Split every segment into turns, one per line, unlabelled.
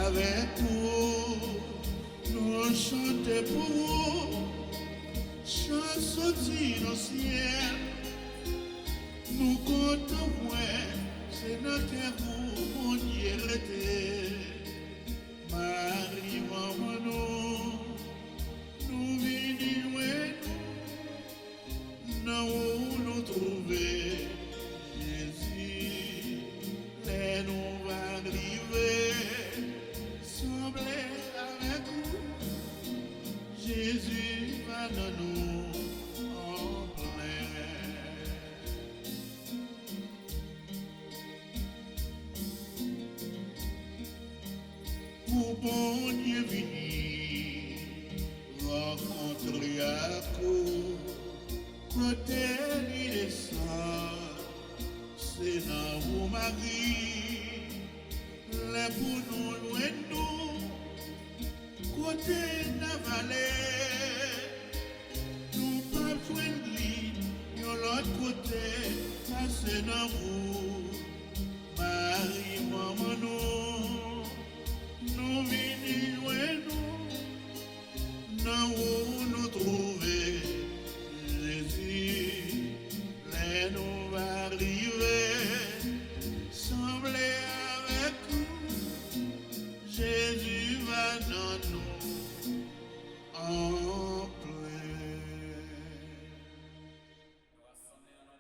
avec vous, nous chanter pour vous, chanson dans le ciel, nous comptons, c'est notre vous, mon Dieu, Marie, maman, nous venons, nous trouver Jésus, les nous va arriver, sembler avec vous, Jésus va dans nous en plein. Pour bon Dieu venir, rencontrer à coup. Côté lui descend, c'est dans vous Marie, les pour nous loin nous, côté la vallée, nous pas joindre lui, de l'autre côté, ça c'est dans vous, Marie, maman nous venons loin nous, dans où nous trouver. Nous va arriver, sembler avec nous, Jésus va dans nous en plein.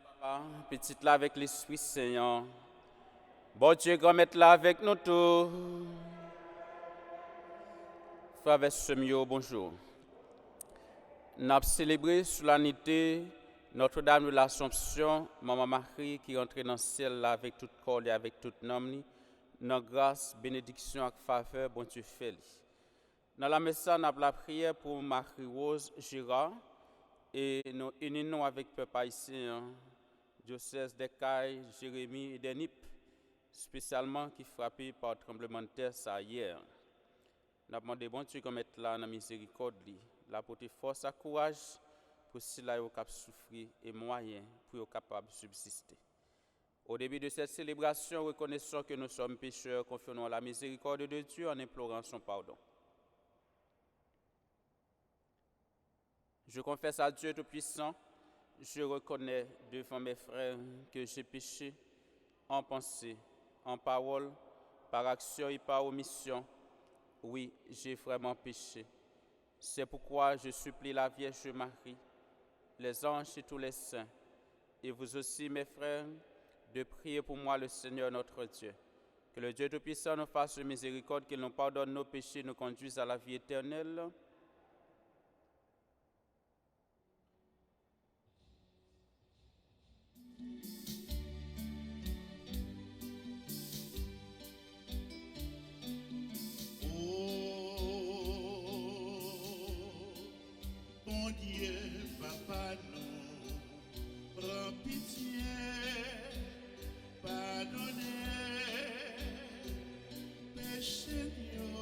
Papa, petite là avec l'Esprit Saint. Bon Dieu, grand maître là avec nous tous. Frère Vessemio, bonjour. Nous avons célébré solennité Notre-Dame de l'Assomption, Maman Marie qui rentre dans le ciel là, avec toute corps et avec toute nom, dans grâce, bénédiction et faveur, bon Dieu fait. Dans la messe, nous avons la prière pour Marie-Rose Girard et nous unissons avec le peuple haïtien, diocèse d'Ecaille, Jérémie et d'Enip, spécialement qui frappé par le tremblement de terre ça hier. Nous avons demandé bon Dieu qu'on mette là dans la miséricorde, la porter force et courage pour si là vous capable souffrir et moyens pour être capable de subsister. Au début de cette célébration, reconnaissons que nous sommes pécheurs, confions-nous à la miséricorde de Dieu en implorant son pardon. Je confesse à Dieu Tout-Puissant, je reconnais devant mes frères que j'ai péché en pensée, en parole, par action et par omission. Oui, j'ai vraiment péché. C'est pourquoi je supplie la Vierge Marie, les anges et tous les saints, et vous aussi, mes frères, de prier pour moi le Seigneur notre Dieu. Que le Dieu Tout-Puissant nous fasse miséricorde, qu'il nous pardonne nos péchés, nous conduise à la vie éternelle.
Bon Dieu, Papa, nous, prends pitié, pardonnez, péché nous.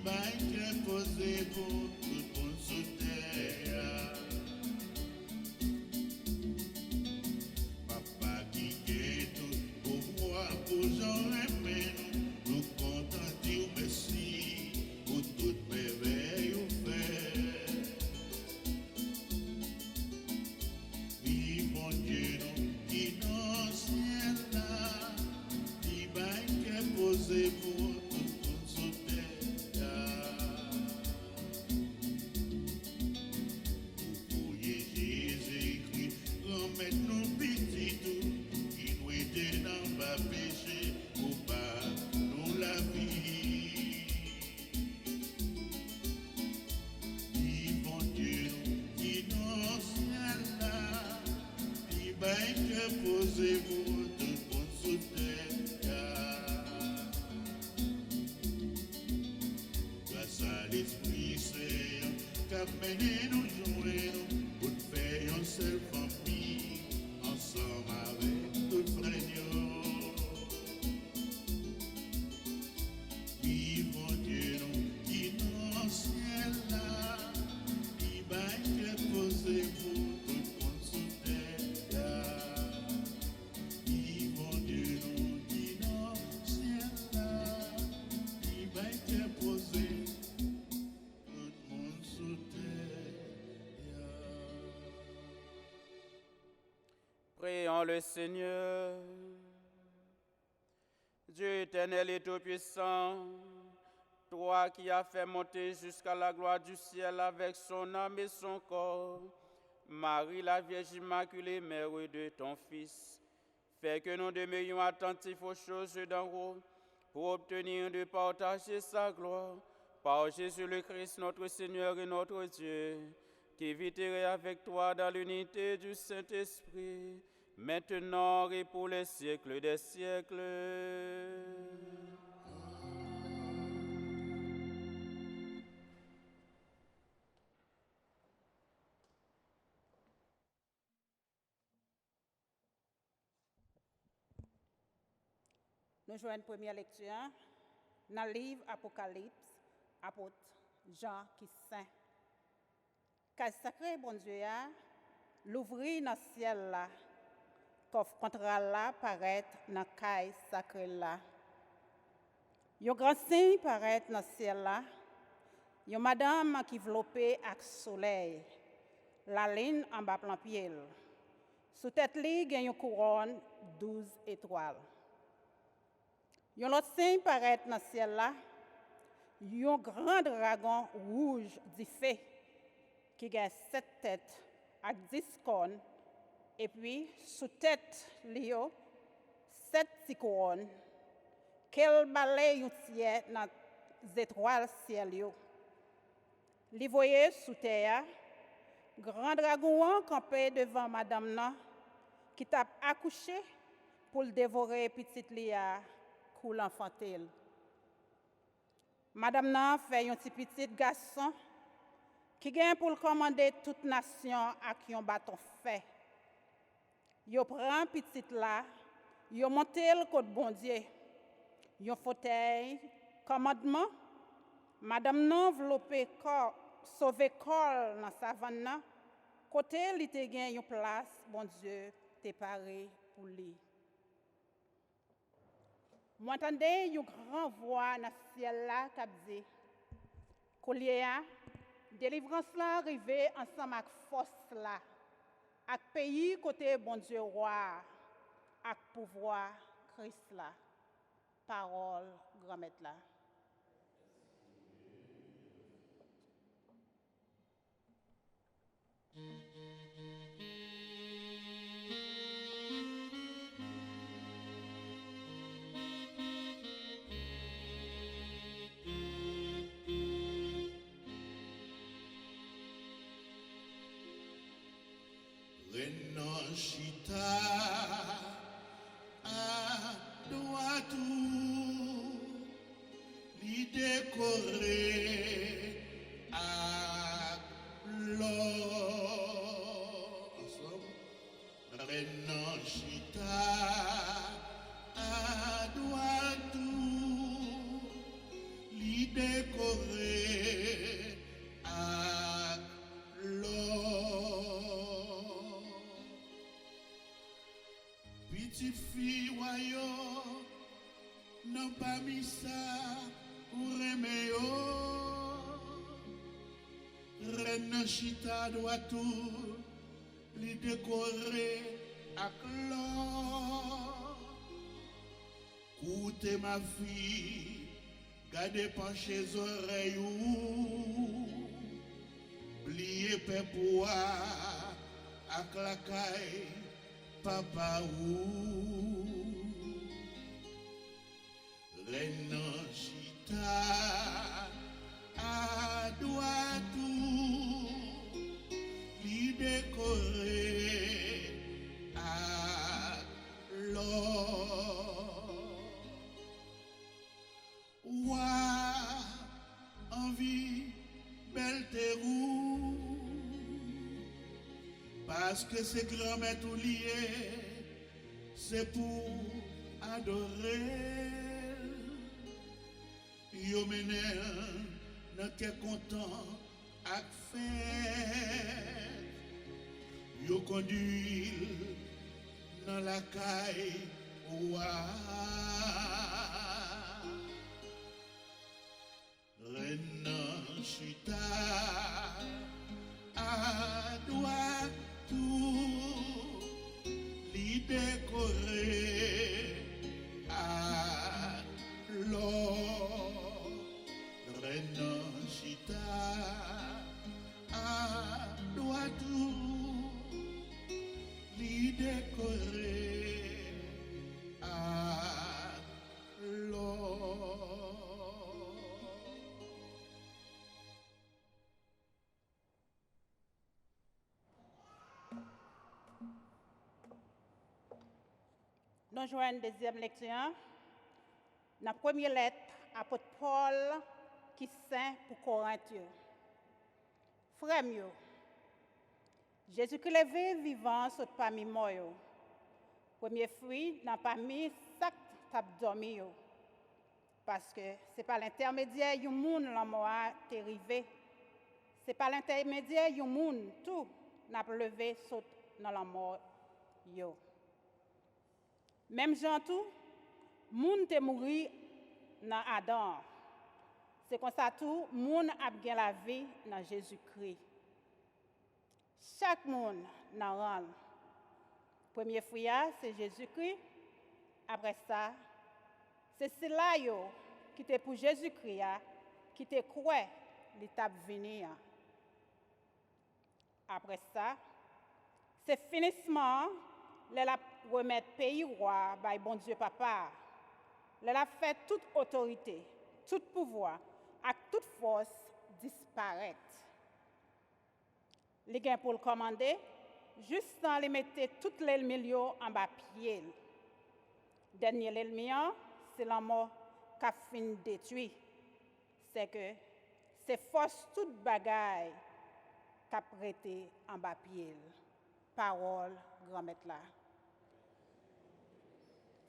bail que posé pour tout le monde sous terre. Papa qui est tout pour moi, pour j'en aimer nous, nous content dire merci pour toutes merveilles ou fait. Oui, mon Dieu, nous qui dans ciel là, qui bail que posé pour tout le monde sous terre. Jésus-Christ, remets-nous petit tout, qui nous était dans bas péché, pour pas nous la vie. Dis bon Dieu, qui dans ciel là, qui bail que posé pour tout le monde sous terre. Grâce à l'Esprit Saint, qu'a mené nous jouer nous, pour faire une seule famille, ensemble avec tout frère. Oui, mon Dieu, nous qui dans le ciel là, qui bail que posé pour tout le monde sous terre. Oui, mon Dieu, nous qui dans le ciel là, qui bail que posé tout le monde sous terre.
Prions le Seigneur. Dieu éternel et tout-puissant, toi qui as fait monter jusqu'à la gloire du ciel avec son âme et son corps, Marie la Vierge Immaculée, mère de ton Fils, fais que nous demeurions attentifs aux choses d'en haut pour obtenir de partager sa gloire par Jésus le Christ, notre Seigneur et notre Dieu, qui vit et règne avec toi dans l'unité du Saint-Esprit, maintenant et pour les siècles des siècles.
Nous jouons une première lecture dans le livre Apocalypse, apôtre Jean qui saint. Car sacré bon Dieu, l'ouvrir dans le ciel là, coffre contrat là paraît dans le caille sacré là. Yon grand signe paraît dans le ciel là. Yon madame qui enveloppée avec soleil, la ligne en bas plan pied. Sous tête li gen yon couronne 12 étoiles. Yon l'autre signe paraît dans le ciel là. Yon grand dragon rouge du feu qui a 7 têtes avec 10 cornes et puis sous tête li yo 7 petits couronnes qu'elle balaye yon tiers dans les étoiles ciel yo. Li voye sous terre grand dragon campé devant madame nan qui t'a accouché pour le dévorer petite lia kou l'enfantel. Madame nan fait un petit garçon qui gagne pour commander toute nation avec un bâton fait. Yo prend petite là, yo monte le côté bon Dieu. Yo fauteuil commandement. Madame nan enveloppé corps sauvé corps dans savane nan. Côté li te gen une place bon Dieu te paré pour lui. M'entendez une grande voix dans le ciel là qui dit collier délivrance là arrivé ensemble avec force là avec pays côté bon Dieu roi avec pouvoir Christ là parole grand maître là.
Renoshita à droite li décoré à l'or ensemble Renoshita à droite li décoré décoré à l'or. Petite fille, wayo, non pas mis ça pour aimer. Reine chita doit tout les décorer à l'or. Écoutez ma fille, gardez penché les oreilles ou pliez pépoua à clacaille papa ou Reine chita à doit tout les décorer à l'or. Ouah, envie, belle terrou, parce que c'est grand-mère tout lié, c'est pour adorer. Yo menen, nan t'es content ak fête. Yo conduit dans la caille, ouah. Reine chita à doit tout li décorer à l'or. Reine chita à doit tout li décorer à l'or.
Nous jouons une deuxième lecture. La première lettre, apôtre Paul, qui saint pour Corinthiens. Frère mieux, Jésus-Christ levé vivant saute parmi moi. Premier fruit, n'a pas mis sac tap dormi. Parce que c'est par l'intermédiaire du monde la mort est arrivé. C'est par l'intermédiaire du monde tout n'a pas levé saute dans la mort. Même gens tout, moun te mouri dans Adam. C'est comme ça tout, moun a bien la vie dans Jésus-Christ. Chaque monde n'a rang. Premier fruit, c'est Jésus-Christ. Après ça, c'est cela qui était pour Jésus-Christ, qui te croit l'étape venir. Après ça, c'est finissement. Elle a remettre pays roi, by bon Dieu papa. Elle a fait toute autorité, tout pouvoir, et toute force disparaître. Les gains pour le commander, juste en les mettre toutes les milieux en bas pied. Dernier ennemi, c'est la mort qui a fini détruit. C'est que c'est force toute bagaille qui a prêté en bas pied. Parole, grand-maître là.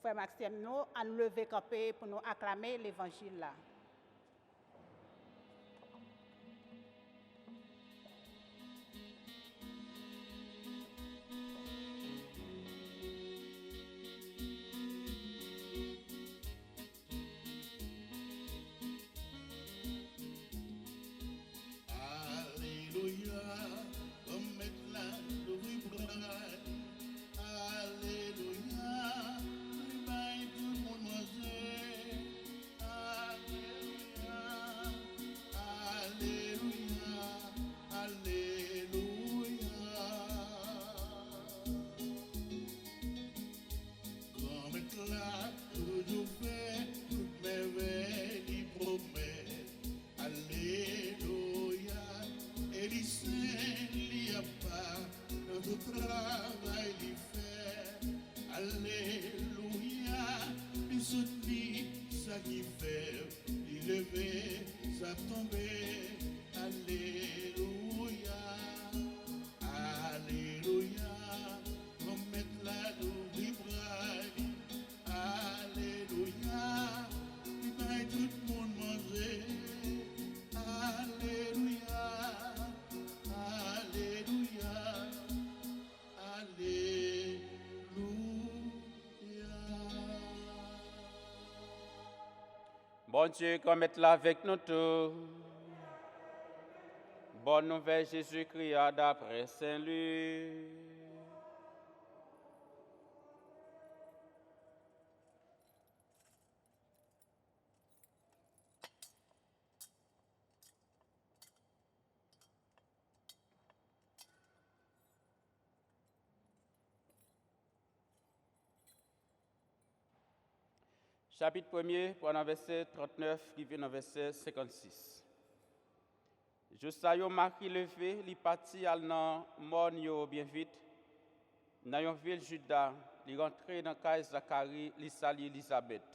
Frère Maxime, nous allons lever campé pour nous acclamer l'évangile là.
Bon Dieu, qu'on mette là avec nous tous. Bonne nouvelle, Jésus-Christ, d'après Saint-Luc. Chapitre 1er, pendant verset 39, qui vient dans verset 56. Juste à yo Marie levé, li parti al nan mon yo bien vite. Dans yon ville Juda, li rentré dans kay Zacharie, li sali Elisabeth.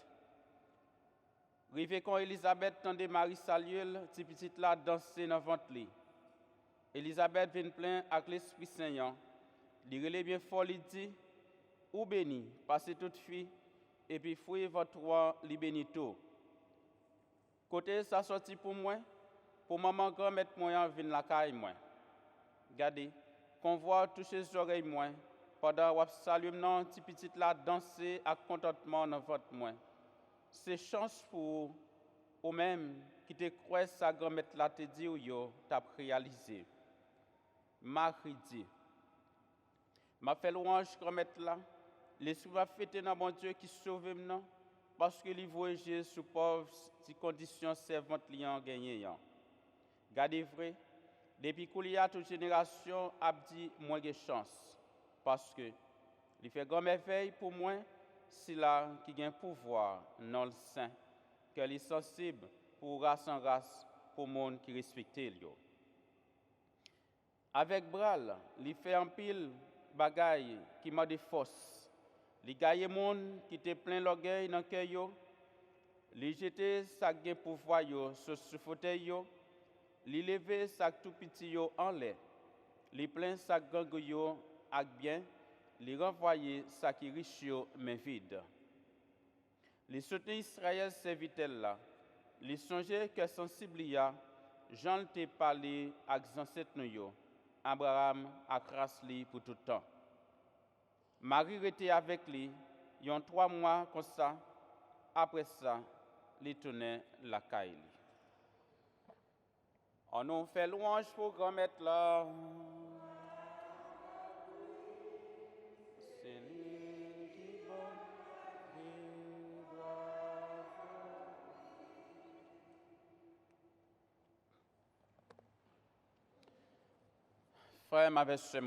Rive quand Elisabeth tande Marie saluel, ti petite la danser dans ventre li. Elisabeth vient plein avec l'Esprit Saint. Li relè bien fort li dit, ou béni, passez toute fille, et puis fouille votre roi li béni tout. Côté ça sorti pour moi, pour maman grand-mère moi vinn la caille moi. Regardez, convoi toucher les oreilles moi, pendant wap saluer nan ti petite la danser avec contentement dans votre moi. C'est chance pour ou même qui te croit sa grand-mère la te dit ou yo t'a réalisé. Marie dit, m'a fait louange grand-mère là. L'esprit m'a fêté dans mon Dieu qui sauve maintenant parce que il voyage sous pauvre si condition servante liant gagné. Gardez vrai, depuis qu'il y a toute génération a dit moins de chance parce que il fait grand merveille pour moi, c'est là qui a un pouvoir dans le sein, qu'elle est sensible pour race en race, pour monde qui respecte lui. Avec bral, il fait un pile bagaille qui m'a de force. Les gagne monde qui te plein l'orgueil dans cœur yo, les jeter sa gain pouvoir yo sur ce fauteuil yo, les lever sa tout petit yo en l'air, les plein sa gang yo ak bien, les renvoyer sa qui riche yo mais vide. Les soutenir Israël servitel là, les songer que sensible ya, Jean te parlé ak ancêtre nou yo, Abraham ak rasli pour tout temps. Marie était avec lui, il y a 3 mois comme ça. Après ça, il tournait la caille. On nous fait louange pour grand-mère là. C'est lui qui frère, ma sœur,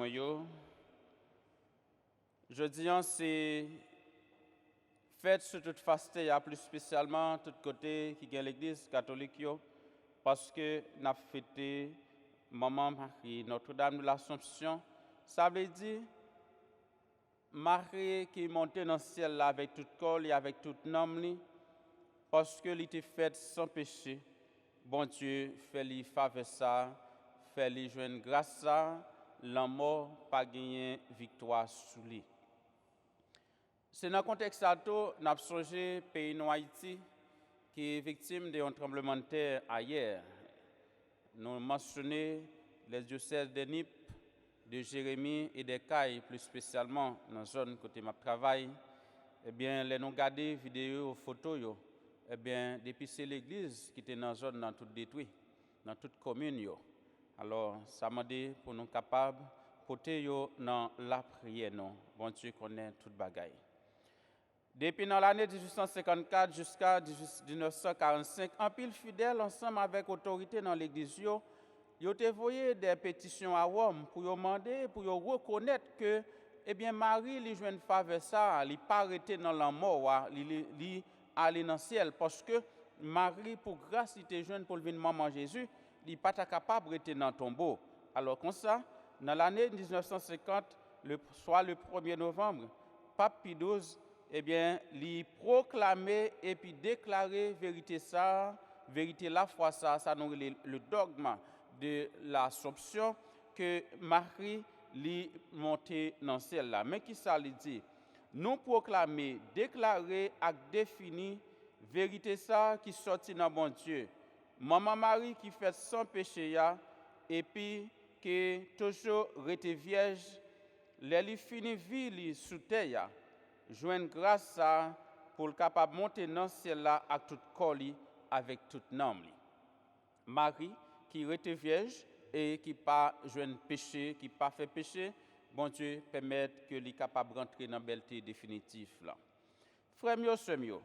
je dis c'est fête sur toute faste, plus spécialement tout côté qui est l'église catholique, parce que nous avons fêté Maman Marie, Notre-Dame de l'Assomption. Ça veut dire Marie qui est montée dans le ciel là, avec tout corps et avec tout nom, parce que était faite sans péché. Bon Dieu fait lui faveur ça, fait lui joindre grâce ça, la mort pas gagné victoire sur lui. C'est dans le contexte où nous avons songé le pays de Haïti qui est victime d'un tremblement de terre ailleurs. Nous avons mentionné les diocèses de Nip, de Jérémie et de Caille, plus spécialement dans la zone côté de travail. Eh bien, les nous regardé vidéos, photos, eh bien, depuis c'est l'église qui était dans la zone dans toute détruite, dans toute commune. Alors, ça m'a dit pour nous capables de porter dans la prière. Bon Dieu connaît toute bagaille. Depuis l'année 1854 jusqu'à 1945, en pile fidèle ensemble avec l'autorité dans l'église, ils ont envoyé des pétitions à Rome pour demander, pour reconnaître que eh bien, Marie, lui joue une faveur ça, il n'est pas arrêté dans la mort, il allé dans le ciel, parce que Marie, pour grâce, il était jeune pour le venir maman Jésus, il n'est pas capable de rester dans le tombeau. Alors, comme ça, dans l'année 1950, soit le 1er novembre, Pape Pie XII, eh bien, il proclamait et puis déclarer vérité ça, vérité la foi ça nous le dogme de l'Assomption que Marie li monté dans le ciel là. Mais qui ça lui dit? Nous proclamer, déclarer et définir vérité ça qui sorti dans bon Dieu. Maman Marie qui fait sans péché ya, et puis qui toujours rete vierge, les fini vie sous terre. Joindre grâce à pour le capable monter dans le ciel là avec tout corps avec tout nom. Marie, qui était vierge et qui pas jeune péché, qui pas fait péché, bon Dieu permette que les capable rentrer dans la belleté définitive là. Frère mio, sœur mio,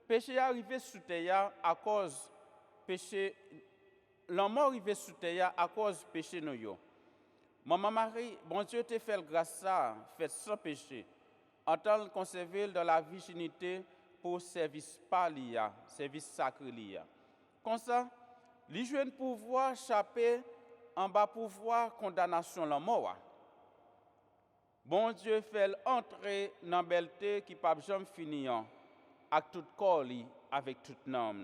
péché arrivé sous terre à cause péché, la mort arrivé sous terre à cause péché nous yo. Maman Marie, bon Dieu te fait grâce ça, fait sans péché, en tant que conserver dans la virginité pour service palia, service sacré lia. Comme ça, les jeunes pouvoir chapper en bas pouvoir condamnation la mort. Bon Dieu fait entrer dans la belleté qui pas jamais finir avec tout corps avec toute nom.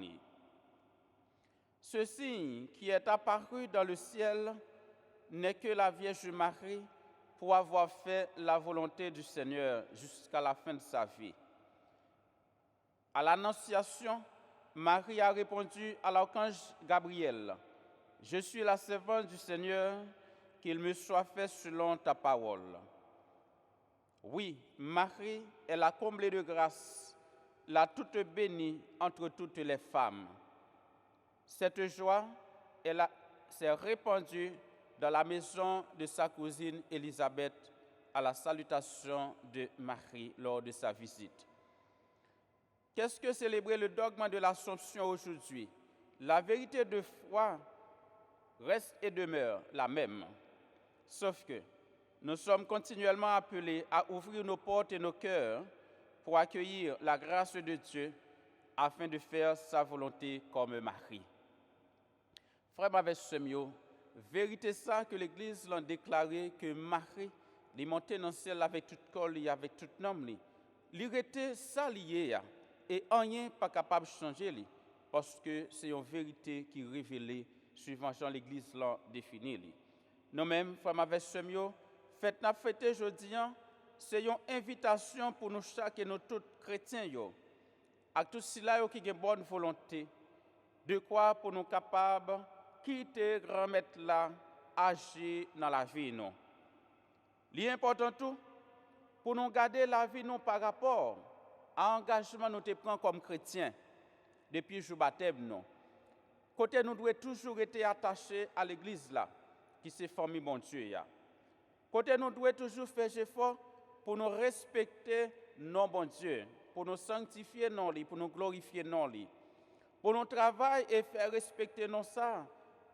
Ce signe qui est apparu dans le ciel n'est que la Vierge Marie pour avoir fait la volonté du Seigneur jusqu'à la fin de sa vie. À l'Annonciation, Marie a répondu à l'archange Gabriel, « Je suis la servante du Seigneur, qu'il me soit fait selon ta parole. » Oui, Marie est la comblée de grâce, la toute bénie entre toutes les femmes. Cette joie s'est répandue dans la maison de sa cousine Élisabeth à la salutation de Marie lors de sa visite. Qu'est-ce que célébrer le dogme de l'Assomption aujourd'hui? La vérité de foi reste et demeure la même, sauf que nous sommes continuellement appelés à ouvrir nos portes et nos cœurs pour accueillir la grâce de Dieu afin de faire sa volonté comme Marie. Frère avec Semio, vérité ça que l'Église l'a déclaré que Marie est montée dans le ciel avec tout corps, avec tout nom. Il était ça lié et rien pas capable de changer parce que c'est une vérité qui est révélée suivant Jean l'Église l'a défini. Nous-mêmes, frère avec Semio, fête n'a fêté aujourd'hui, c'est une invitation pour nous chaque et nous tous chrétiens à tous ceux qui ont une bonne volonté de quoi pour nous capables quitter grand-maître là agir dans la vie nous. L'important tout pour nous garder la vie nous par rapport à l'engagement nous te prend comme chrétiens depuis le jour baptême nous. Côté nous devons toujours être attachés à l'église là qui s'est formée bon Dieu ya. Côté nous devons toujours faire effort pour nous respecter nos bon Dieu, pour nous sanctifier non li, pour nous glorifier non li. Pour nous travailler et faire respecter nos ça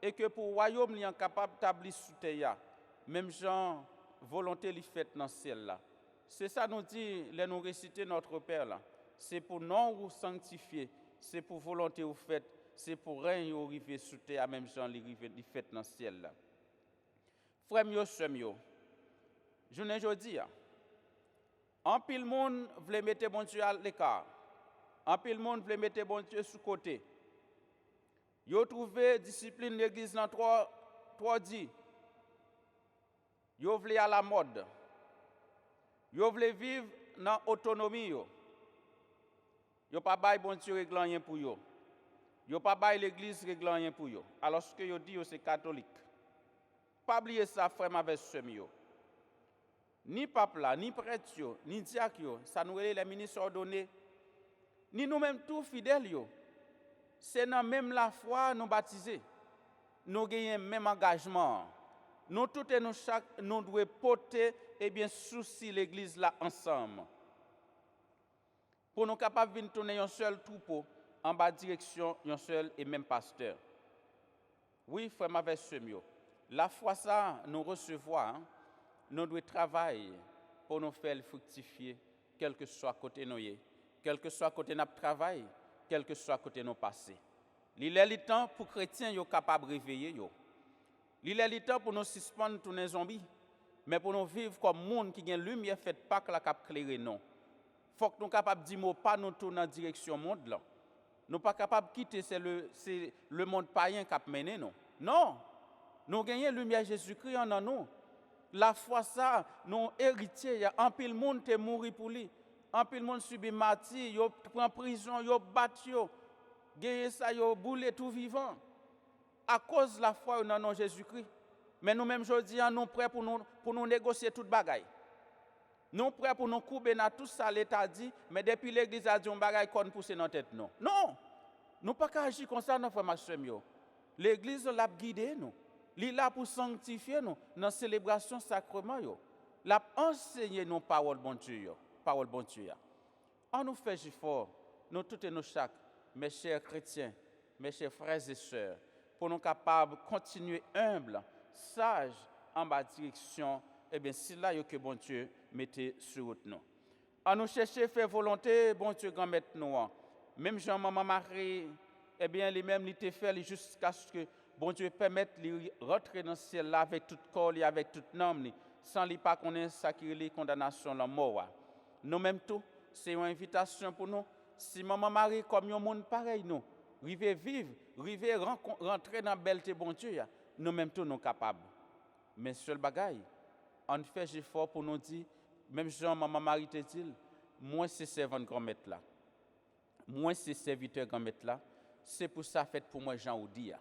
et que pour le royaume li capable d'établir sous terre. Même genre volonté li faite dans le ciel là. C'est ça nous dit les nous réciter notre Père là. C'est pour non vous sanctifier, c'est pour volonté vous faite, c'est pour règne vous arriver sous terre même genre li fait dans le ciel là. Frère mio, sœur mio, je ne dis en pile monde veut mettre bon Dieu à l'écart. En pile monde veut mettre bon Dieu sous côté. Yo trouvé discipline l'église dans trois dit. Yo veut à la mode. Yo veut vivre dans autonomie yo. Yo pas bail bon Dieu réglant rien pour yo. Yo pas bail l'église réglant rien pour yo. Alors ce que yo dit yo c'est catholique. Pas oublier ça frère avec sœur yo. Ni pape là, ni prêtre yo, ni diacre yo, ça nous les ministres ordonnés. Ni nous-mêmes tous fidèles yo. C'est dans même la foi nous baptisés. Nous gagnons même engagement. Nous tous et nous chaque nous devons porter et bien souci l'église là ensemble. Pour nous capables de venir tourner un seul troupeau en bas direction un seul et même pasteur. Oui, frère m'avait semio. La foi ça nous recevoir, nous devons travailler pour nous faire fructifier quel que soit côté nous quel que soit côté notre travail, quel que soit côté nos passés. Il est le temps pour les chrétiens sont capables de réveiller. Il est le temps pour nous suspendre tous les zombies, mais pour nous vivre comme monde qui a une lumière faite pas que la cap clairer non. Faut que nous capables de dire pas nous tourner dans direction monde là. Nous pas capables de quitter c'est le monde païen qui a mené non. Non. Nous gagnons lumière Jésus-Christ en nous. La foi ça, nous héritiers, il y a un pile monde qui est mort pour lui. En pile monde subit martyr, yo prend prison, yo battu, yo gagné ça, yo boulé tout vivant. À cause de la foi dans nom Jésus-Christ. Mais nous-mêmes aujourd'hui, nous prêts pour nous négocier toute bagaille. Nous prêts pour nous couper dans tout ça l'État dit, mais depuis l'église a dit on bagaille qu'on pousse dans tête non. Non. Nous pas qu'à agir comme ça dans formation yo. L'église l'a guidé nous. Il là pour sanctifier nous dans la célébration sacrement yo. L'a enseigné nous parole bon Dieu yo, parole bon Dieu ya. On nous fait fort, nous tous et nous chaque, mes chers chrétiens, mes chers frères et sœurs, pour nous capables de continuer humbles, sages en bas direction, et bien c'est là que bon Dieu mettez sur route nous. On nous chercher faire volonté, bon Dieu grand mettre nous. Même Jean maman Marie, eh bien les mêmes il te fait jusqu'à ce que bon Dieu permette de rentrer dans le ciel là avec tout corps, avec toute âme, sans lui pas connaître ça qui est la condamnation la mort. Nous même tout, c'est une invitation pour nous. Si maman Marie comme un monde pareil nous, river vivre, river rentrer dans la belleté bon Dieu, nous même tout nous capables. Mais seul bagaille, on fait effort pour nous dire, même Jean maman Marie te dit, moi c'est servant grand maître là. Moi c'est serviteur grand maître là. C'est pour ça fait pour moi Jean Oudia.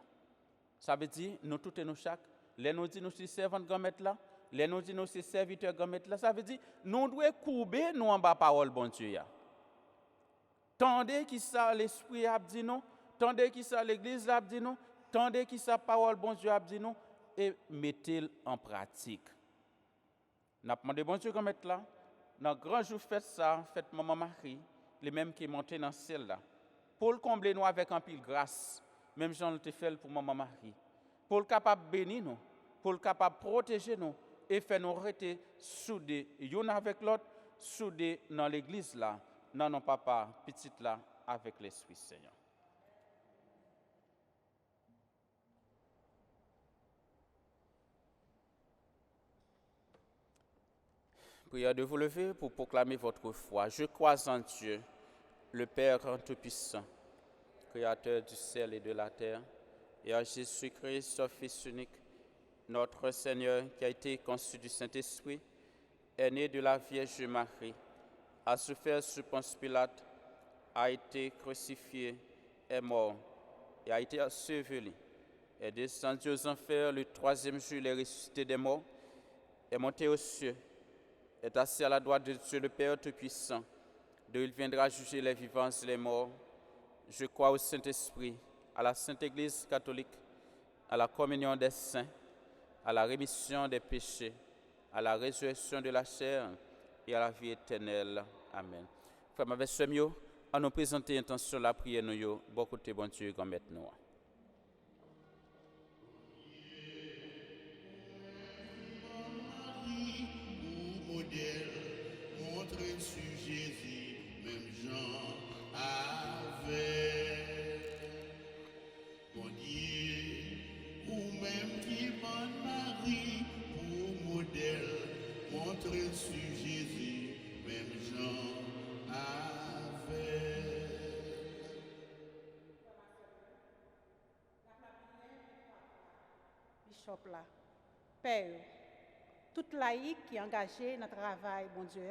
Ça veut dire nous tous et nous chaque, les nous dit nous sommes servants grand maître là, les nous dit nous sommes serviteurs grand maître là, ça veut dire nous devons courber nous en bas parole bon Dieu ya. Tendez qui ça l'esprit a dit nous, tendez qui ça l'église a dit nous, tendez qui ça parole bon Dieu a dit nous et mettez-le en pratique. N'a demandé bon Dieu grand maître là, dans grand jour fête ça, fête maman Marie, les mêmes qui montent dans le ciel là. Pour le combler nous avec un pile grâce, même Jean le fait pour maman Marie. Pour le capable bénir nous, pour le capable protéger nous et faire nous rester soudés, l'un avec l'autre, soudés dans l'église là, dans nos papa, petite là, avec l'Esprit Seigneur. Prière de vous lever pour proclamer votre foi. Je crois en Dieu, le Père Tout-Puissant, Créateur du ciel et de la terre, et en Jésus-Christ, son Fils unique, notre Seigneur, qui a été conçu du Saint-Esprit, est né de la Vierge Marie, a souffert sous Ponce Pilate, a été crucifié, est mort, et a été enseveli, est descendu aux enfers, le troisième jour, il est ressuscité des morts, est monté aux cieux, est assis à la droite de Dieu le Père Tout-Puissant, d'où il viendra juger les vivants et les morts. Je crois au Saint-Esprit, à la Sainte Église catholique, à la communion des saints, à la rémission des péchés, à la résurrection de la chair et à la vie éternelle. Amen. Frère, avec ce mieux, à nous présenter l'intention de la prière, nous, beaucoup de bon Dieu, grand maître nous.
Montrez sur Jésus, même Jean avait. Bon Dieu, ou même qui bonne Marie, pour modèle, montrez sur Jésus, même Jean avait.
Bishop là, Père, toute laïque qui est engagée dans le travail, bon Dieu,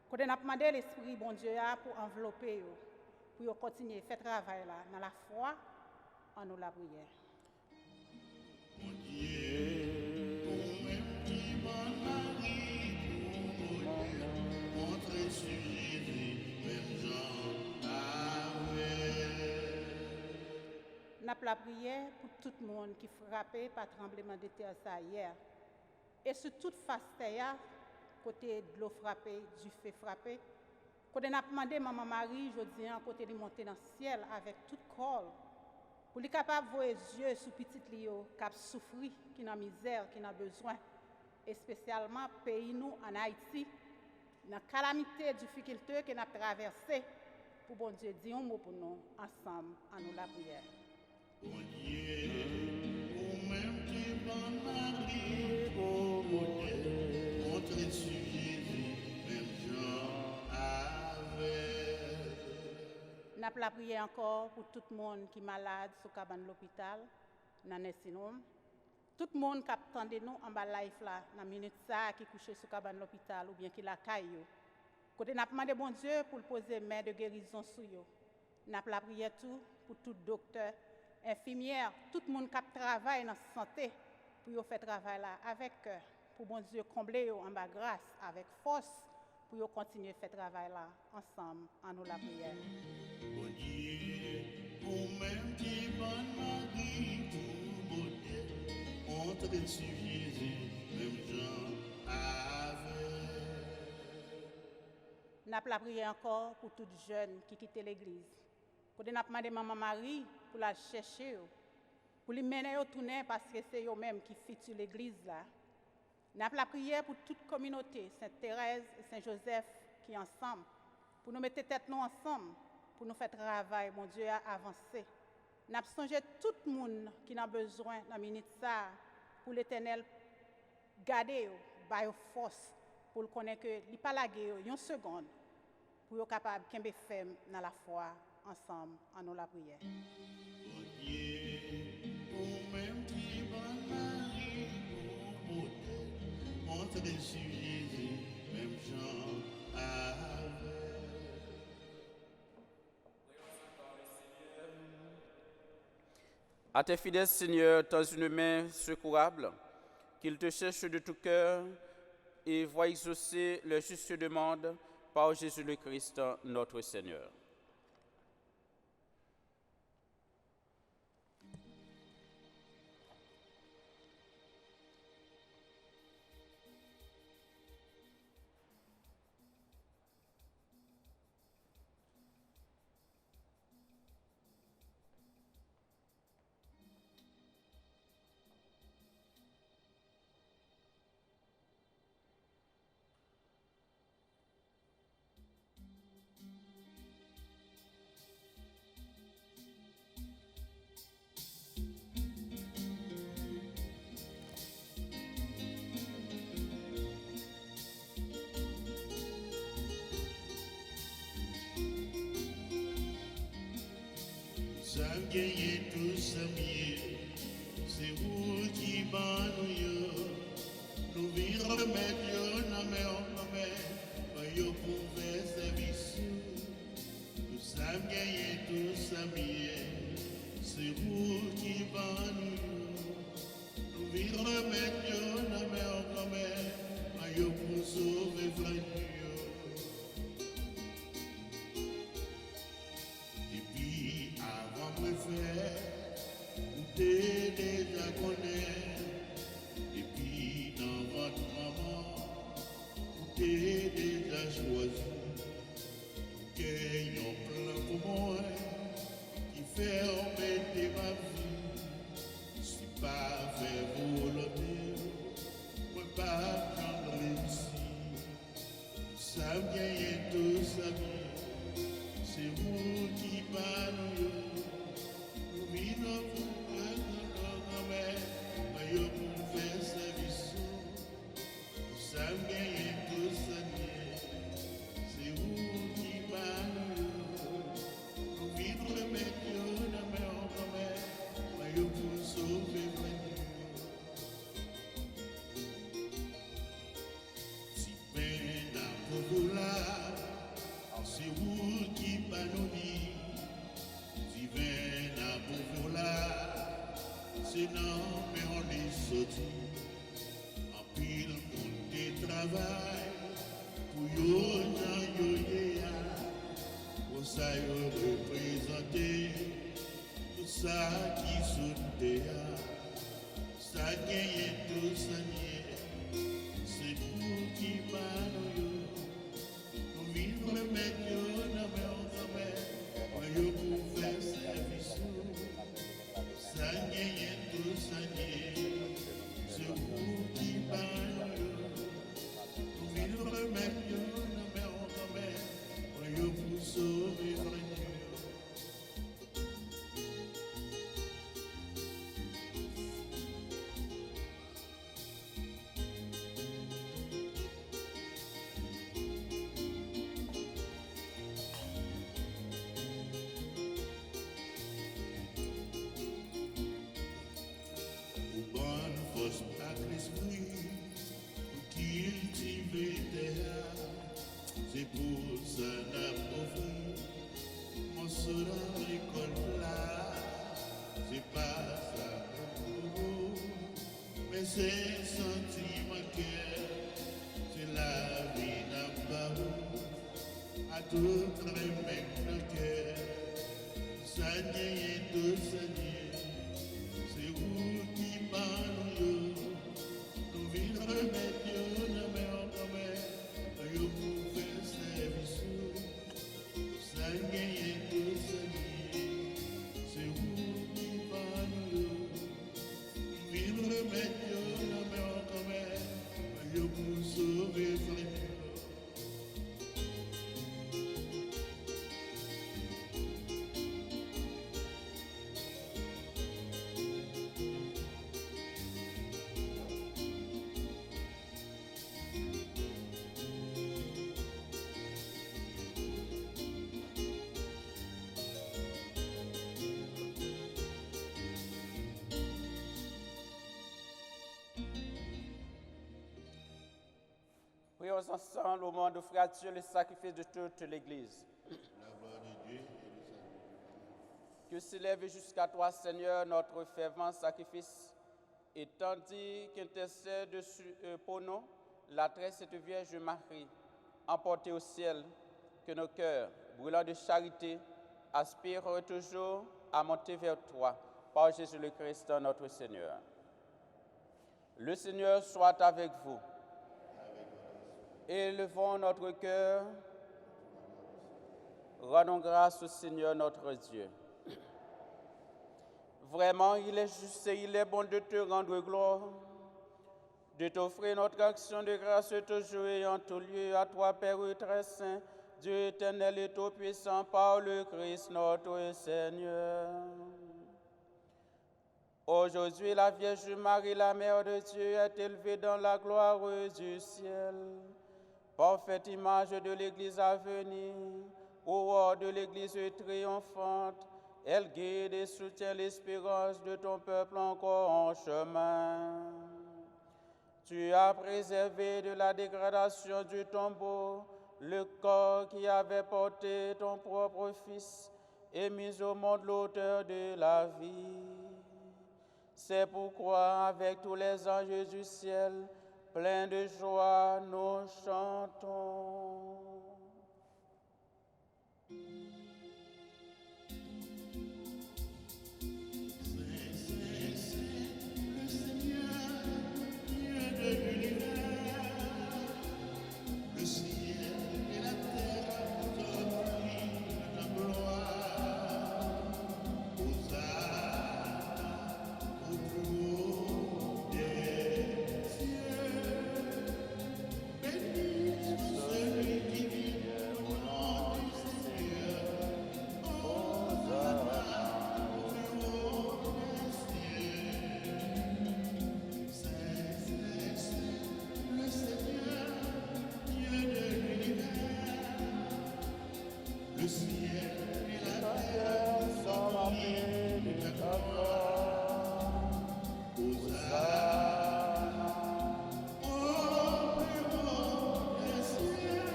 quand on a demandé l'Esprit, bon Dieu, pour envelopper, pour continuer à faire travail là, dans la foi, en nous la prière.
Mon Dieu, toi-même qui m'en Marie, pour modèle, montrez sur Jésus, même Jean avait.
N'a la prière pour tout le monde qui est frappé par le tremblement de terre ça hier. Et sur toute face terre, côté de l'eau frappée, du feu frappé, quand on a demandé Maman Marie, je dis, côté de monter dans le ciel avec tout corps, pour les capable de voir les yeux sur petit Lio, qui a souffert, qui a misère, qui a besoin, et spécialement pays nous en Haïti, dans la calamité, difficulté que nous avons traversée, pour bon Dieu dire un mot pour nous, ensemble, en nous la prière.
Mon Dieu, vous-même qui bonne Marie, pour modèle, montrez sur Jésus, même Jean avait.
Nous avons la prière encore pour tout le monde qui est malade sur cabane l'hôpital, dans Nessinom. Tout le monde qui attend nous en bas life là, dans la minute ça, qui est couché sur cabane l'hôpital ou bien qui la caillou. Quand nous avons demandé bon Dieu pour poser main de guérison sur eux. Nous avons la prière tout pour tout docteur, infirmière, tout le monde qui travaille dans la santé, pour faire travail là avec cœur, pour bon Dieu combler en bas grâce, avec force, pour continuer à faire travail là ensemble en nous la prière.
Bon Dieu, Ou même qui bonne Marie pour modèle, montre sur Jésus, même Jean avait.
N'a pas prié encore pour toutes jeunes qui quittent l'église. Quand on a demandé maman Marie pour la chercher, pour lui mener au tourner parce que c'est eux-mêmes qui fitent sur l'église là. N'a pas prié pour toute communauté, Sainte Thérèse et Saint Joseph qui ensemble, pour nous mettre tête nous ensemble, pour nous faire travail, mon Dieu, à avancer. N'a pas songé tout le monde qui a besoin dans minute ça pour l'Éternel garder, bailler force pour le connaître que il pas la guerre une seconde pour être capable de faire dans la foi ensemble en nous la prière.
Ou même qui bonne Marie pour modèle, montre sur Jésus, même Jean avait.
À tes fidèles, Seigneur, tends une main secourable, qu'ils te cherchent de tout cœur et voient exaucer leurs justes demandes par Jésus le Christ, notre Seigneur.
Ça gagne tout ça mieux, c'est vous qui banouille, nous vivons remettre na mais yo pouvez service, nous ça gagne tout ça mieux, c'est vous qui banouille, nous vivons remettre na mais yo pour sauver vrai. T'es déjà connaît, et puis dans votre maman, t'es déjà choisi, qu'il y a plein pour moi, qui fait embêter ma vie, si pas fait volonté, moi pas prendre ici, ça vient tout ça vient, c'est vous qui parlez, nous vivons. Non, mais on est sorti en pile pour tes travail pour yo pour ça yo représenter tout ça qui sautait ça gagne tout ça c'est nous qui parlons nous vivons mettre yo dans mais yo pour faire service ça gagne tout ça c'est vous qui parlez nous vivons mettre yo dans mais yo pour sauver vrai. C'est pour ça d'appauvrir mon sera l'école là, c'est pas ça mais c'est sentiment cœur, c'est la vie d'un barou, à tout les mecs le cœur, Seigneur de Seigneur, c'est vous qui parlez, nous venons remettre nos mains en commun, nous vous faire service. Seigneur de Seigneur, c'est vous qui parlez, nous venons remettre nos mains en commun, nous vous sauver, frère.
Prions ensemble au moment de fracture le sacrifice de toute l'Église.
La gloire de Dieu et de sa
Que s'élève jusqu'à toi, Seigneur, notre fervent sacrifice, et tandis qu'intercède pour nous la très sainte Vierge Marie, emportée au ciel, que nos cœurs, brûlants de charité, aspirent toujours à monter vers toi, par Jésus le Christ, notre Seigneur. Le Seigneur soit avec vous. Élevons notre cœur, rendons grâce au Seigneur notre Dieu. Vraiment, il est juste et il est bon de te rendre gloire, de t'offrir notre action de grâce toujours et en tout lieu à toi, Père très saint, Dieu éternel et tout-puissant, par le Christ notre Seigneur. Aujourd'hui, la Vierge Marie, la Mère de Dieu, est élevée dans la gloire du ciel. Parfaite image de l'Église à venir, au roi de l'Église triomphante, elle guide et soutient l'espérance de ton peuple encore en chemin. Tu as préservé de la dégradation du tombeau le corps qui avait porté ton propre Fils et mis au monde l'auteur de la vie. C'est pourquoi, avec tous les anges du ciel, plein de joie, nous chantons.
le Seigneur, Dieu de l'univers, le ciel et la terre t'offrent ta gloire. Hosanna au plus haut des cieux. Béni soit celui qui vient au nom du Seigneur. Hosanna au plus haut des cieux. C'est le Seigneur, Dieu de l'univers. Le ciel et la terre sont remplis de ta gloire. Hosanna au plus haut des cieux.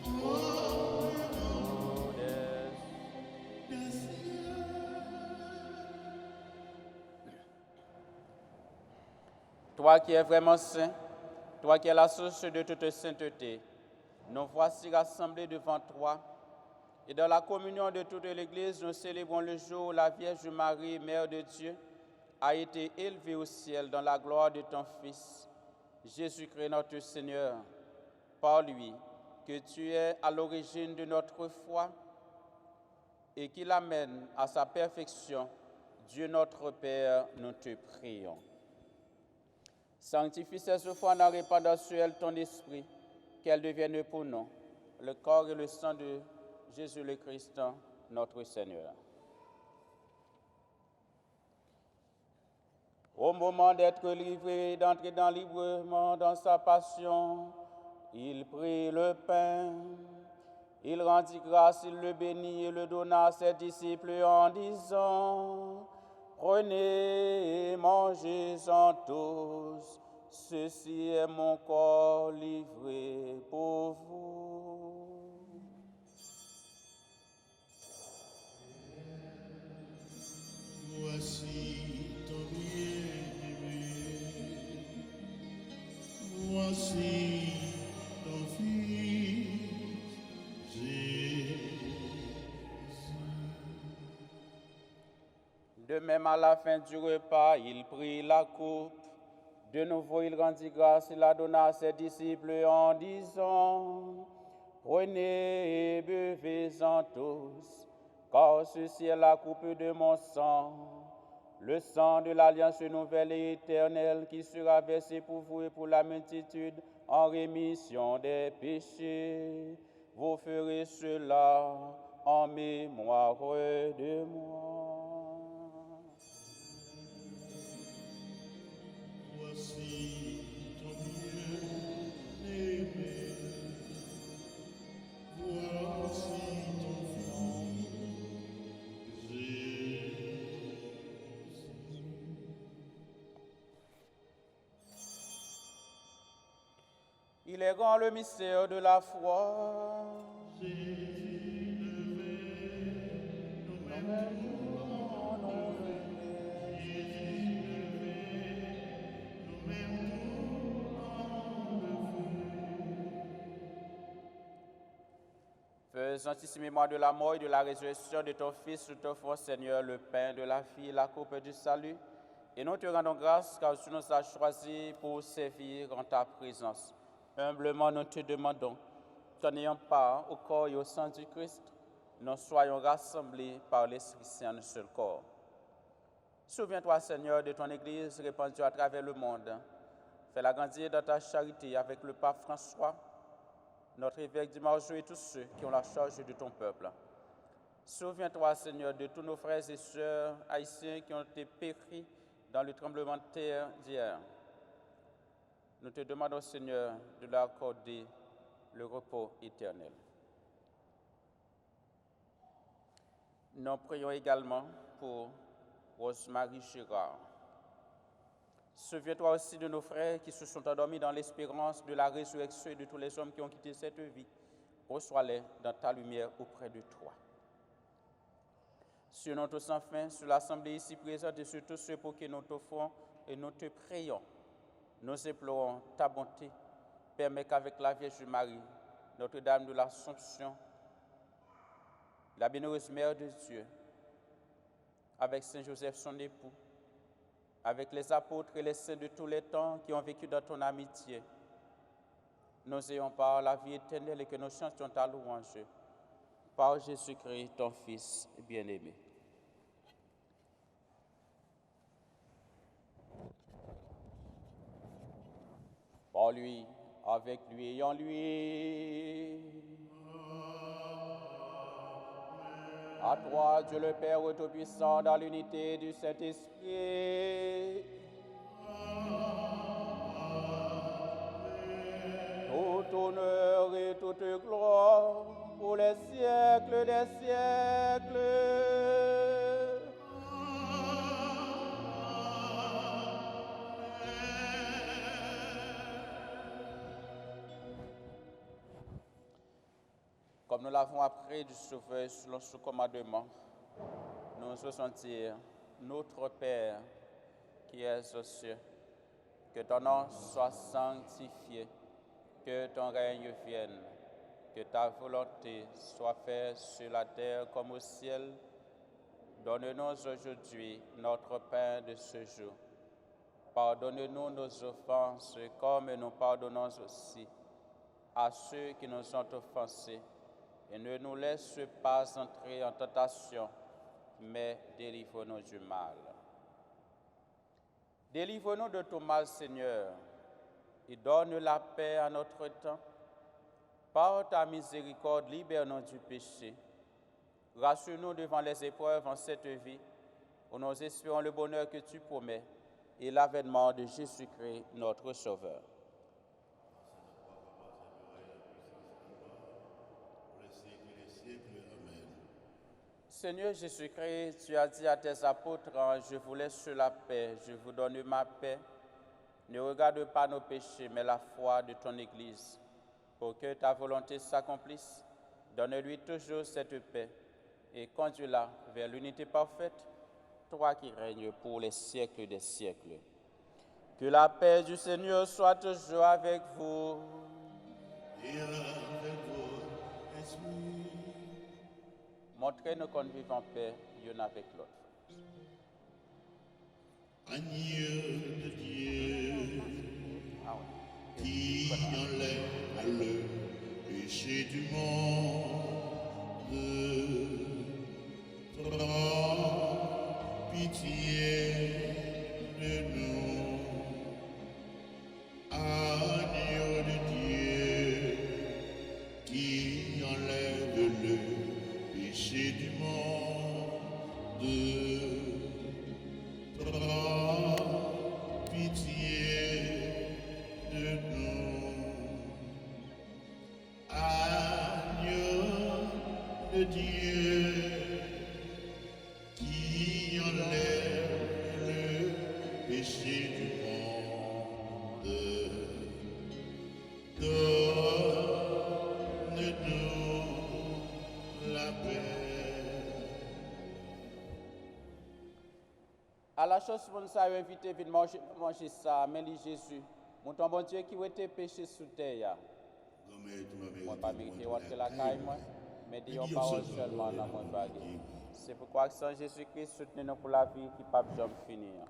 Au plus haut des cieux.
Toi qui es vraiment saint, toi qui es la source de toute sainteté, nous voici rassemblés devant toi. Et dans la communion de toute l'Église, nous célébrons le jour où la Vierge Marie, Mère de Dieu, a été élevée au ciel dans la gloire de ton Fils, Jésus-Christ notre Seigneur. Par lui, que tu es à l'origine de notre foi et qui l'amène à sa perfection, Dieu notre Père, nous te prions. Sanctifie ces offrandes en répandant sur elles ton esprit, qu'elles deviennent pour nous le corps et le sang de Jésus le Christ, notre Seigneur. Au moment d'être livré et d'entrer librement dans sa passion, il prit le pain, il rendit grâce, il le bénit et le donna à ses disciples en disant: Prenez et mangez-en tous, ceci est mon corps livré pour vous.
Voici ton bien-aimé, voici ton Fils, Jésus.
même à la fin du repas, il prit la coupe. De nouveau, il rendit grâce et la donna à ses disciples en disant, « Prenez et buvez-en tous, car ceci est la coupe de mon sang, le sang de l'alliance nouvelle et éternelle qui sera versé pour vous et pour la multitude en rémission des péchés. Vous ferez cela en mémoire de moi. »
Voici ton bien-aimé. Voici ton Fils, Jésus.
Il est grand le mystère de la foi. Faisons ici mémoire de la mort et de la résurrection de ton Fils, nous t'offrons, Seigneur, le pain de la vie, la coupe du salut. Et nous te rendons grâce car tu nous as choisis pour servir en ta présence. Humblement, nous te demandons qu'en ayant part au corps et au sang du Christ, nous soyons rassemblés par l'Esprit Saint en un seul corps. Souviens-toi, Seigneur, de ton Église répandue à travers le monde. Fais-la grandir dans ta charité avec le pape François, notre évêque Dimarjo et tous ceux qui ont la charge de ton peuple. Souviens-toi, Seigneur, de tous nos frères et sœurs haïtiens qui ont été péris dans le tremblement de terre d'hier. Nous te demandons, Seigneur, de leur accorder le repos éternel. Nous prions également pour Rosemary Gérard. Souviens-toi aussi de nos frères qui se sont endormis dans l'espérance de la résurrection et de tous les hommes qui ont quitté cette vie. Reçois-les dans ta lumière auprès de toi. Sur nous tous enfin, sur l'assemblée ici présente et sur tous ceux pour qui nous t'offrons et nous te prions, nous implorons ta bonté. Permets qu'avec la Vierge Marie, Notre-Dame de l'Assomption, la bienheureuse Mère de Dieu, avec Saint Joseph son époux, avec les apôtres et les saints de tous les temps qui ont vécu dans ton amitié, nous ayons par la vie éternelle et que nous chantions ta louange par Jésus-Christ, ton Fils bien-aimé. Par lui, avec lui et en lui. À toi, Dieu le Père Tout-Puissant, dans l'unité du Saint-Esprit. Tout honneur et toute gloire pour les siècles des siècles. Comme nous l'avons appris du Sauveur selon ce commandement, nous osons dire, notre Père qui es aux cieux, que ton nom soit sanctifié, que ton règne vienne, que ta volonté soit faite sur la terre comme au ciel. Donne-nous aujourd'hui notre pain de ce jour. Pardonne-nous nos offenses comme nous pardonnons aussi à ceux qui nous ont offensés. Et ne nous laisse pas entrer en tentation, mais délivre-nous du mal. Délivre-nous de tout mal, Seigneur, et donne la paix à notre temps. Par ta miséricorde, libère-nous du péché. Rassure-nous devant les épreuves en cette vie, où nous espérons le bonheur que tu promets et l'avènement de Jésus-Christ, notre Sauveur. Seigneur Jésus-Christ, tu as dit à tes apôtres, je vous laisse la paix, je vous donne ma paix. Ne regarde pas nos péchés, mais la foi de ton Église. Pour que ta volonté s'accomplisse, donne-lui toujours cette paix et conduis-la vers l'unité parfaite, toi qui règnes pour les siècles des siècles. Que la paix du Seigneur soit toujours avec vous.
Et avec votre esprit.
Montrez-nous qu'on vive en paix l'un avec l'autre.
Agneau de Dieu, qui enlève le péché du monde, prends pitié de nous. Agneau de Dieu, qui enlève le péché du monde, prends pitié de nous. Agneau de Dieu, qui enlève le péché du monde, donne-nous la paix.
À la chose, mon sa invité vite manger ça, mais lui Jésus, mon ton bon Dieu qui était péché sous terre. Moi pas mérité rentrer la caille moi, mais dis en parole seulement dans mon bagage. C'est pourquoi sans Jésus-Christ soutenez-nous pour la vie qui pas jamais finir.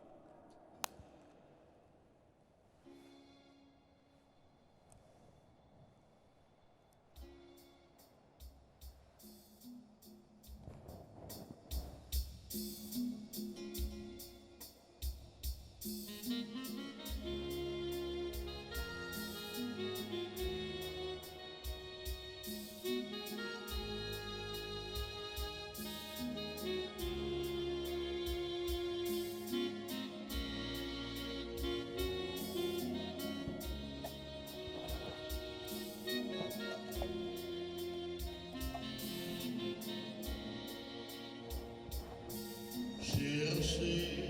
Cherchez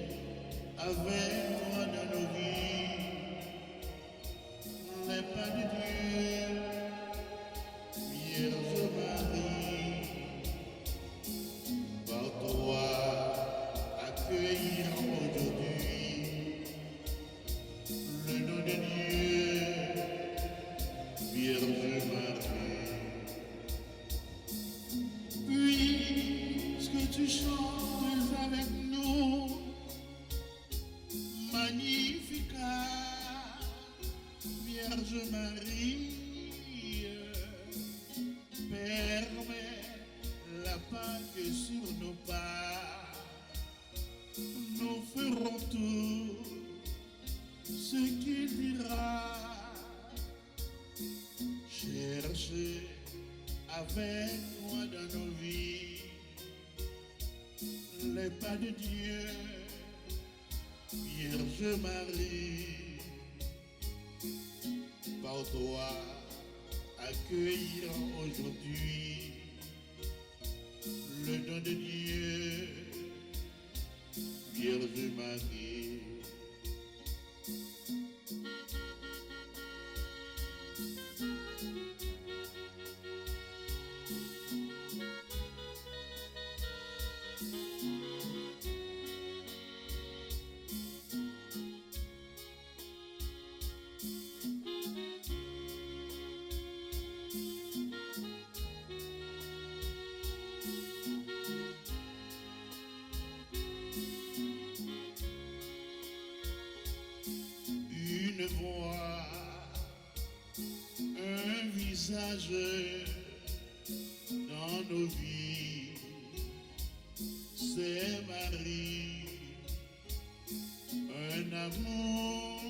avec moi dans nos vies les pas de Dieu, Vierge Marie, par toi accueillir aujourd'hui le nom de Dieu, Vierge Marie. Puisque tu chantes avec nous, Magnificat, Vierge Marie, permets la Pâque sur nos pas, nous ferons tout ce qu'il dira. Cherchez avec moi dans nos vies les pas de Dieu, Vierge Marie, par toi accueillir aujourd'hui le nom de Dieu, Vierge Marie. Une voix, un visage dans nos vies, c'est Marie, un amour,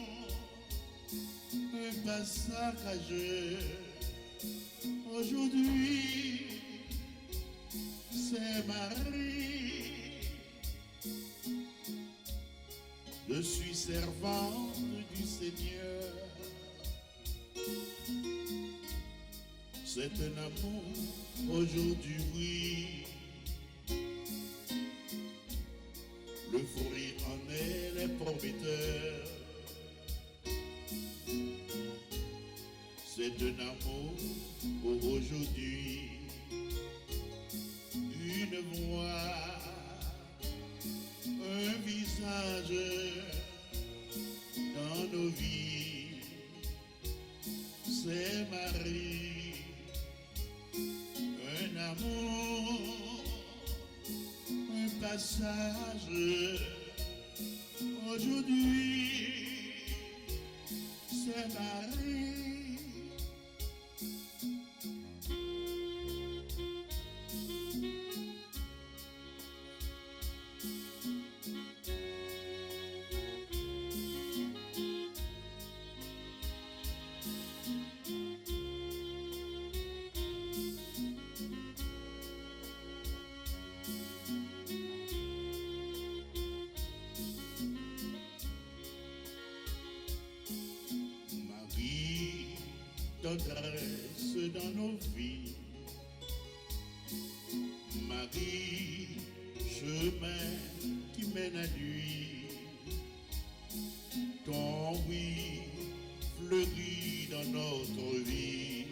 un passage. Aujourd'hui, c'est Marie. Je suis servante du Seigneur. C'est un amour aujourd'hui, oui. Le fruit en est les prometteurs. C'est un amour pour aujourd'hui. Une voix, un visage dans nos vies, c'est Marie, un amour, un passage. aujourd'hui, c'est Marie. Marie, tendresse dans nos vies. Marie, chemin qui mène à lui. Ton oui fleurit dans notre vie.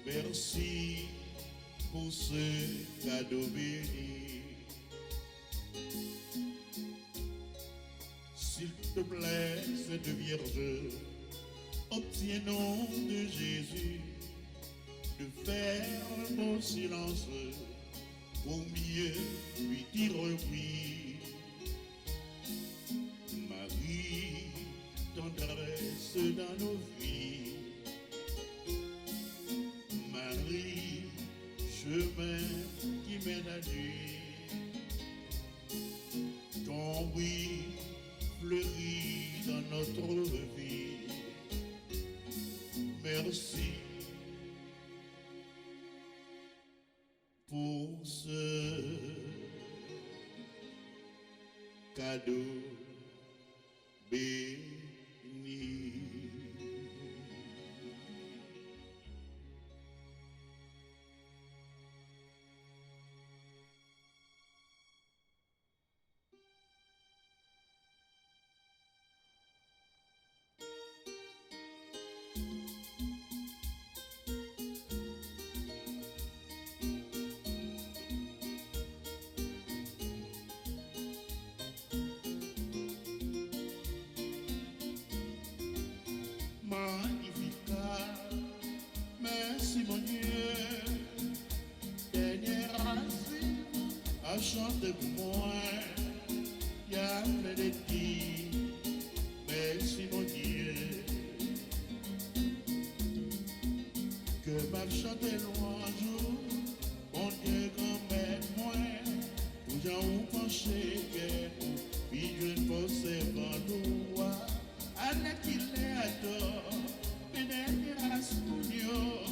Merci pour ce cadeau béni. S'il te plaît, cette Vierge, obtiens-nous de Jésus de faire un bon silence pour mieux lui dire oui. Marie, tendresse dans nos vies. Marie, chemin qui mène à lui. Ton oui fleurit dans notre vie. Merci pour ce cadeau béni. Magnificat, merci mon Dieu. Dernière racine à chanter pour moi. Y a plein de dire, merci mon Dieu. Que m'a chanté l'oiseau, mon Dieu grand-mère moi. Pour gens où pencher que, puis je ne pensais pas nous. Avec il est adore, mais derrière la souillure,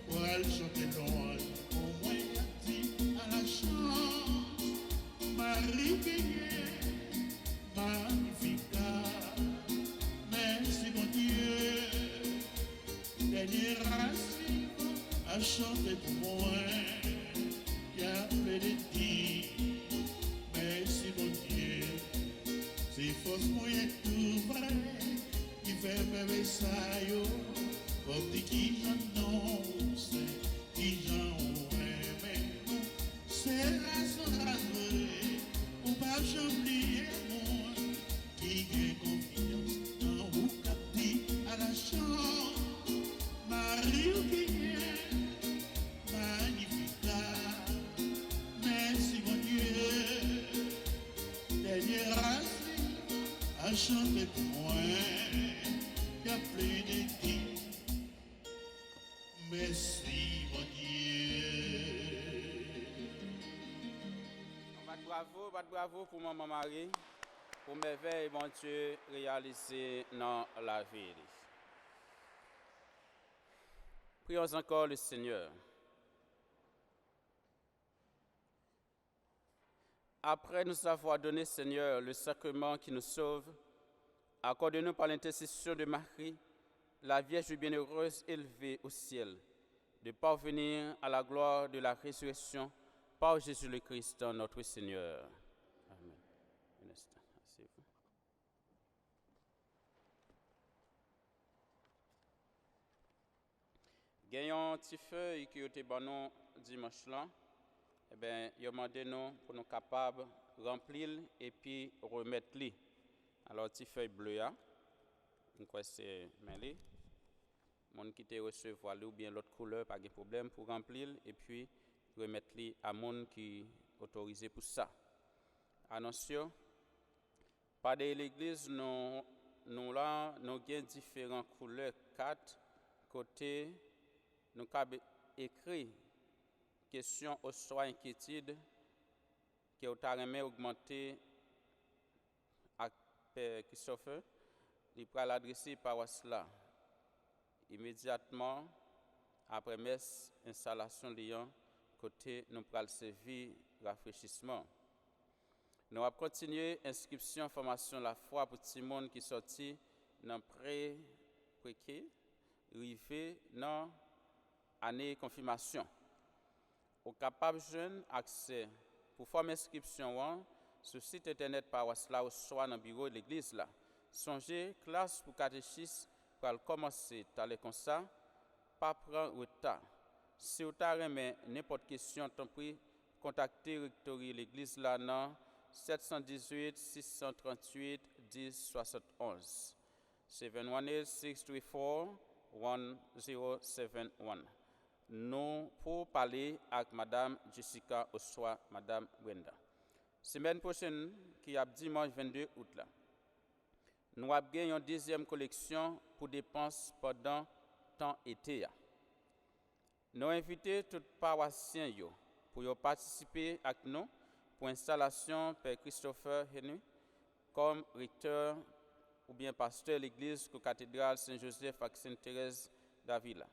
pour aller chanter loin, au moins il a dit à la chance, Marie Guénier, Magnificat, merci mon Dieu, dernière racine à chanter pour moi, il y a plein de dire, merci mon Dieu, c'est force moyen tout vrai. Qui fait bébé ça yo, comme dit qui j'annonce, qui j'en aime, c'est la soirée, on va j'oublier moi, qui gagne confiance dans vous capti à la chance, Marie ou qui est, Magnificat, merci mon Dieu, dernière racine à chanter pour moi. Merci mon Dieu.
Bravo pour maman Marie, pour merveille, mon Dieu, réalisées dans la vie. Prions encore le Seigneur. Après nous avoir donné, Seigneur, le sacrement qui nous sauve, accorde-nous par l'intercession de Marie, la Vierge bienheureuse élevée au ciel, de parvenir à la gloire de la résurrection par Jésus le Christ, notre Seigneur. Amen. Un instant, asseyez-vous. Gagnons un petit feuille qui a été bon dimanche là. Eh bien, il a demandé nous pour nous capables de remplir et puis remettre les. Alors, petit feuille bleu, donc c'est mêlé. Mon qui te recevoir ou bien l'autre couleur, pas de problème pour remplir et puis remettre les à mon qui est autorisé pour ça. Attention, Par de l'église, nous avons différentes couleurs, 4 côtés, nous avons écrit question au soir inquiétude qui a augmenté à Père Christopher, il va l'adresser par cela. Immédiatement après messe, installation Lyon, côté nous pourrons servir rafraîchissement. Nous allons continuer inscription formation la foi pour tout le monde qui sorti dans pré-préqué, arrivé dans année confirmation. Au capable jeune accès pour faire inscription sur le site internet par cela ou soit dans le bureau de l'église là. Songez classe pour catéchisme pour commencer t'aller comme ça, pas prendre retard. Si vous avez n'importe question, tant pis, contactez rectory l'église là dans 718 638 10 71. 718 634 1071. Nous pour parler avec Madame Jessica Ossoa, Madame Brenda. Semaine prochaine, qui est dimanche 22 août là, nous avons gagné une deuxième collection pour dépenses pendant temps été. Nous invitons tous les paroissiens pour participer avec nous pour l'installation Père Christopher Henry comme recteur ou bien pasteur de l'église de la cathédrale Saint-Joseph et Sainte-Thérèse d'Avila.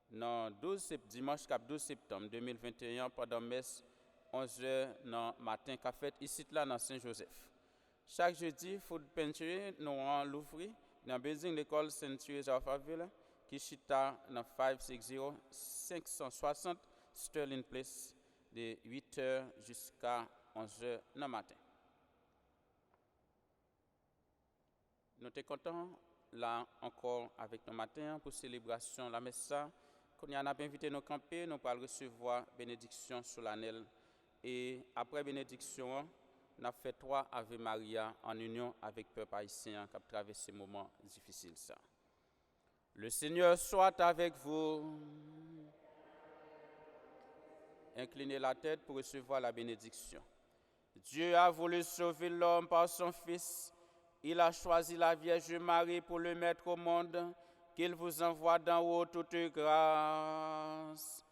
Dimanche 12 septembre 2021, pendant messe 11h dans matin, qu'a fait ici là dans Saint-Joseph. Chaque jeudi, Food Pantry nous en l'ouvrir dans le building de l'école Saint-Thérèse d'Avila qui chita dans 560 560 Sterling Place de 8h jusqu'à 11h dans matin. Nous sommes contents là encore avec nous matin pour célébration la messe. Quand on a invité nos camper, nous allons recevoir bénédiction solennelle. Et après bénédiction, nous avons fait 3 Ave Maria en union avec le peuple haïtien qui a traversé ces moments difficiles. Le Seigneur soit avec vous. Inclinez la tête pour recevoir la bénédiction. Dieu a voulu sauver l'homme par son Fils. Il a choisi la Vierge Marie pour le mettre au monde. Qu'il vous envoie d'en haut toute grâce.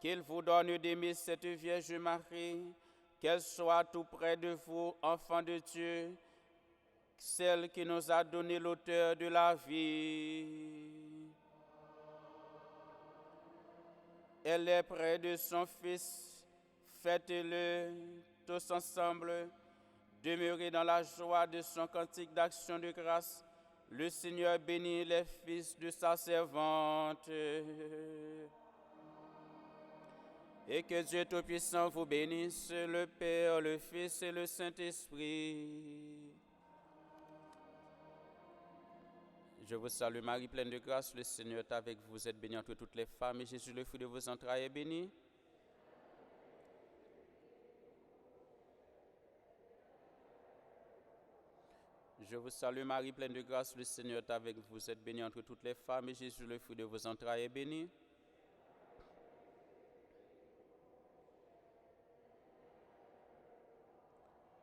Qu'il vous donne d'aimer cette Vierge Marie. Qu'elle soit tout près de vous, enfants de Dieu, celle qui nous a donné l'auteur de la vie. Elle est près de son Fils. Faites-le tous ensemble. Demeurez dans la joie de son cantique d'action de grâce. Le Seigneur bénit les fils de sa servante. Et que Dieu Tout-Puissant vous bénisse, le Père, le Fils et le Saint-Esprit. Je vous salue Marie, pleine de grâce, le Seigneur est avec vous. Vous êtes bénie entre toutes les femmes et Jésus, le fruit de vos entrailles, est béni. Je vous salue Marie, pleine de grâce, le Seigneur est avec vous. Vous êtes bénie entre toutes les femmes et Jésus, le fruit de vos entrailles, est béni.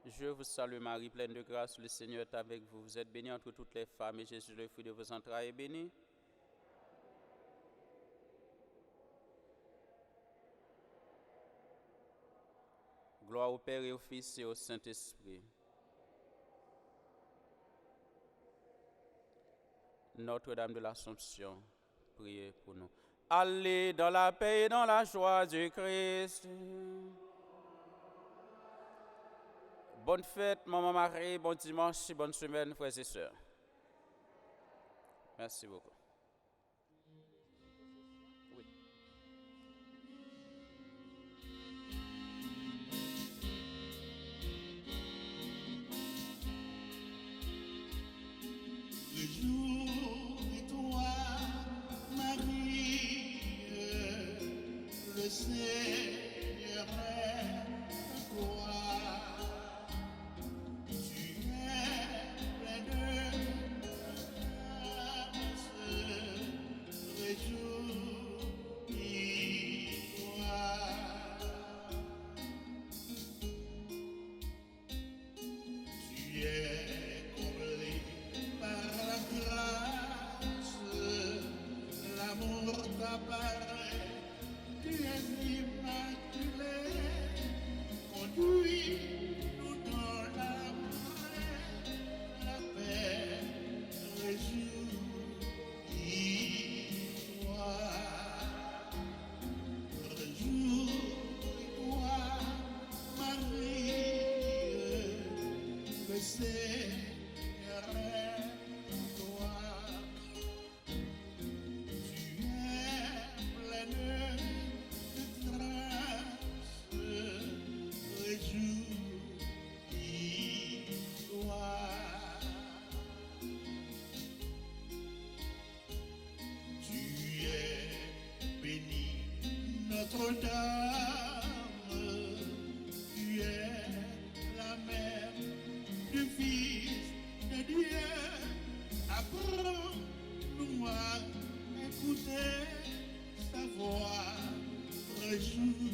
Je vous salue Marie, pleine de grâce, le Seigneur est avec vous. Vous êtes bénie entre toutes les femmes et Jésus, le fruit de vos entrailles, est béni. Gloire au Père et au Fils et au Saint-Esprit. Notre-Dame de l'Assomption, priez pour nous. Allez dans la paix et dans la joie du Christ. Bonne fête, Maman Marie, bon dimanche, bonne semaine, frères et sœurs. Merci beaucoup. Oui.
Réjouis-toi, Marie, le Seigneur est toi. Tu es pleine de grâce. Seigneur est en toi. Tu es pleine de grâce, réjouis-toi. Tu es bénie, Notre-Dame, tu es la mère du Fils de Dieu. Apprends-nous à écouter sa voix, réjouis-toi.